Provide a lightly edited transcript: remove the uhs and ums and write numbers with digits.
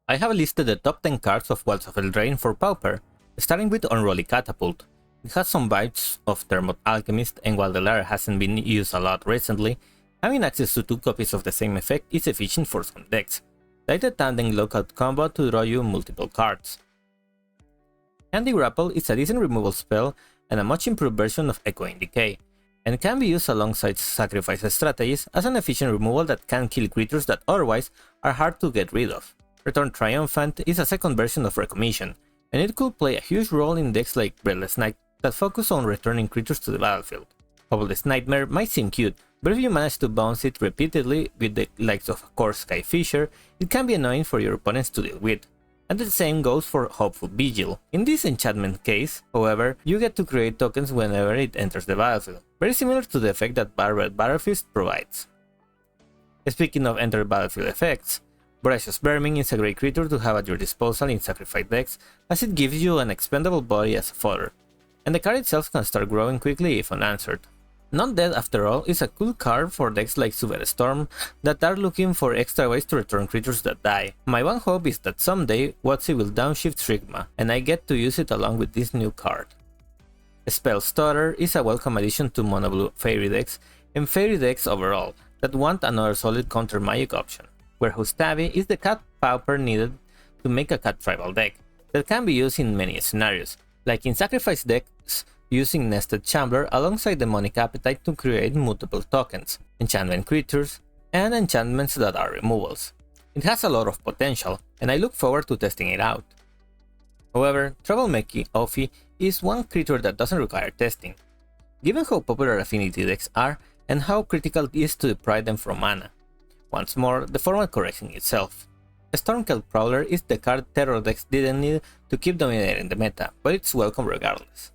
I have listed the top 10 cards of Wilds of Eldraine for Pauper, starting with Unruly Catapult. It has some vibes of Thermod Alchemist, and while the latter hasn't been used a lot recently, having access to 2 copies of the same effect is efficient for some decks, like the tandem lockout combo to draw you multiple cards. Candy Grapple is a decent removal spell and a much improved version of Echoing Decay, and can be used alongside sacrifice strategies as an efficient removal that can kill creatures that otherwise are hard to get rid of. Return Triumphant is a second version of Recommission, and it could play a huge role in decks like Breathless Night that focus on returning creatures to the battlefield. Hopeless Nightmare might seem cute, but if you manage to bounce it repeatedly with the likes of Core Sky Fisher, it can be annoying for your opponents to deal with. And the same goes for Hopeful Vigil. In this enchantment case, however, you get to create tokens whenever it enters the battlefield, very similar to the effect that Barbed Battlefist provides. Speaking of enter battlefield effects, Voracious Vermin is a great creature to have at your disposal in sacrifice decks, as it gives you an expendable body as a fodder, and the card itself can start growing quickly if unanswered. Not Dead After All is a cool card for decks like Super Storm that are looking for extra ways to return creatures that die. My one hope is that someday WotC will downshift Shrigma, and I get to use it along with this new card. Spell Stutter is a welcome addition to mono blue fairy decks and fairy decks overall that want another solid counter magic option, where Hustavi is the cat pauper needed to make a cat tribal deck that can be used in many scenarios, like in sacrifice decks using Nested Chambler alongside Demonic Appetite to create multiple tokens, enchantment creatures, and enchantments that are removals. It has a lot of potential, and I look forward to testing it out. However, Troublemaking Ophi is one creature that doesn't require testing, given how popular affinity decks are and how critical it is to deprive them from mana. Once more, the format correcting itself. Stormcloud Prowler is the card terror decks didn't need to keep dominating the meta, but it's welcome regardless.